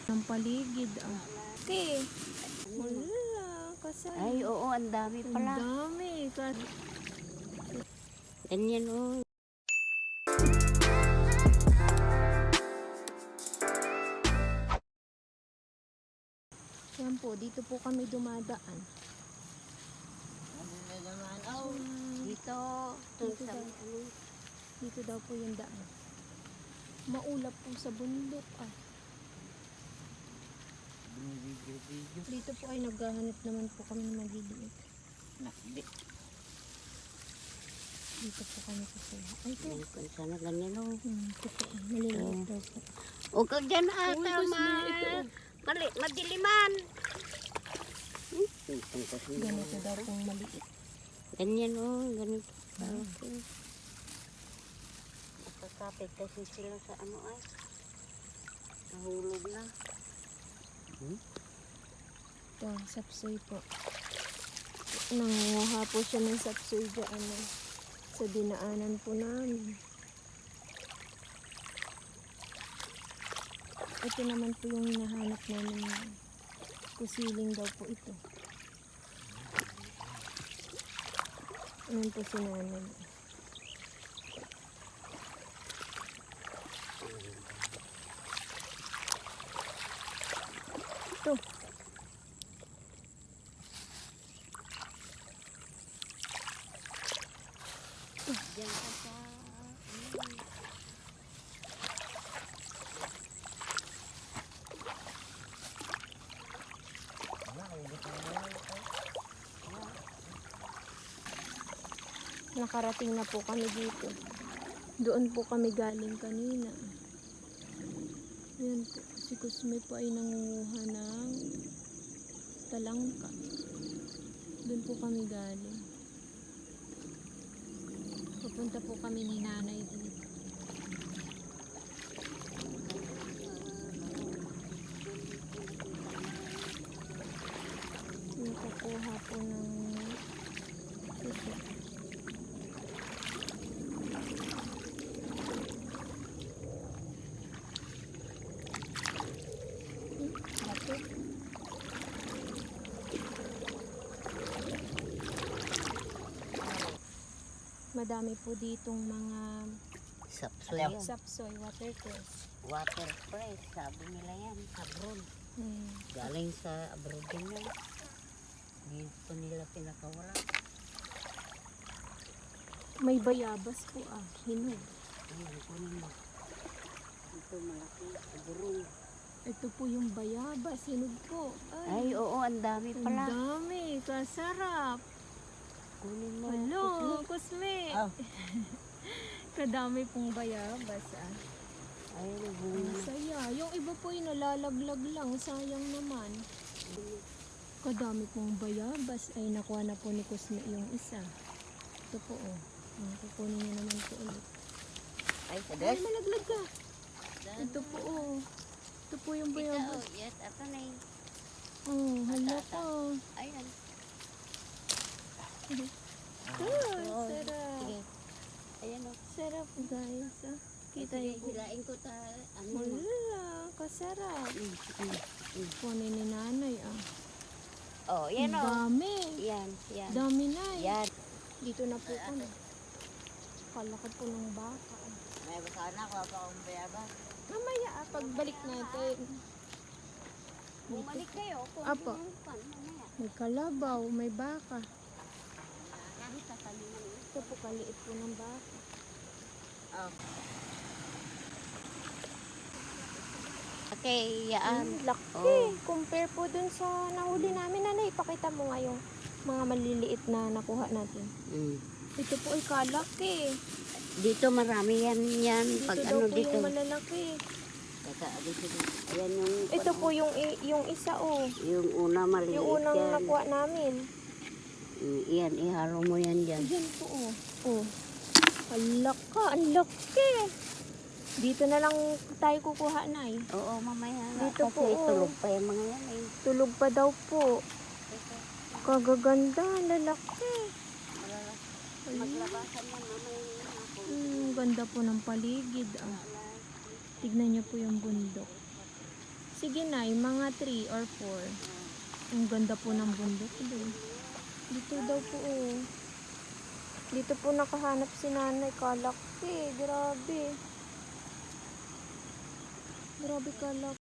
Ng paligid. Okay. Wala. Kasi. Ay, oo, ang dami pala. Ang dami. Ganyan, oh. Yan po, dito po kami dumadaan. Dito, Dito daw po yung daan. Maulap po sa bundok. Dito po ay naghahanap naman po kami ng maliliit. Dito po kami kukuha. Ay, ito. Sana ganyan, oh. Ito po, maliliit daw po. Huwag ka dyan, ata, madiliman. Ganito daw pong maliit. Ganyan, oh. Ganito. Nakakapit kasi sila sa ano ay. Nahulog na. Ito, sapsoy po. Nanguha po siya ng sapsoy dyan sa dinaanan po namin. Ito naman po yung nahanap namin. Kusiling daw po ito. Ayan po si nanay. Ito. Diyan ka sa... Nakarating na po kami dito. Doon po kami galing kanina. Ayan po. Si Kusme po ay nangunguha ng talangka. Doon po kami galing. Pupunta po kami ni nanay dito. Yung kukuha po ng suso. Madami po ditong mga sapsoy, watercress. Watercress, sabi nila yan, abroad. Galing sa abroad din yan. Dito nila pinakawala. May bayabas po hinog. Ayan, kunin mo. Ito malaki, abroad. Ito po yung bayabas, hinog po. Ay, oo, ang dami pala. Ang dami, kasarap. Kunin mo. Hello, Kusme. Kadami pong bayabas Ay, nabunga na. Saya. Yung iba po ay nalalaglag lang, sayang naman. Kadami pong bayabas ay nakuha na po ni Kusme yung isa. Ito po kukunin niya naman po ulit. Ay, Ay, malaglag ka. Ito po Ito po yung bayabas. Yes, ito na yun. Hala po. Ayan. Sarap. Sige. Ayan o. Sarap guys. Kita Sige, yung hilain ko ta. Ano mo? wala, kasarap. Kunin ni nanay Oh, yan o. Dami. Yan, yan. Dami na Yan. Dito na po kami. Kalaki po ng baka. May basana ko pa akong bayabas. Mamaya pagbalik natin. Bumalik kayo kung Apo. mamaya. May kalabaw, may baka. Kahit sa kanina yun. Ito po kaliit po ng baka. Okay, yan. Laki. Compare po dun sa nahuli namin. Nanay, ipakita mo nga yung mga maliliit na nakuha natin. Ito po ay kalaki. Dito marami yan. Dito Pag daw ano po dito. yung malalaki. Dito. Ayan yung... Ito po yung isa Yung una maliit Yung unang yan. nakuha namin. Iyan, ihalo mo yan dyan. Ayan po ang laki. Dito na lang tayo kukuha na Oo, mamaya. Dito Kasi po, tulog pa yung mga yan eh. Tulog pa daw po. Kagaganda, lalaki. Maglabasan yan mamaya. Ganda po ng paligid. Tignan niyo po yung bundok. Sige. Sige na, mga 3 or 4. Ang ganda po ng bundok doon. Dito daw po oh. Dito po nakahanap si nanay. Kalaki. Grabe. Grabe kalaki.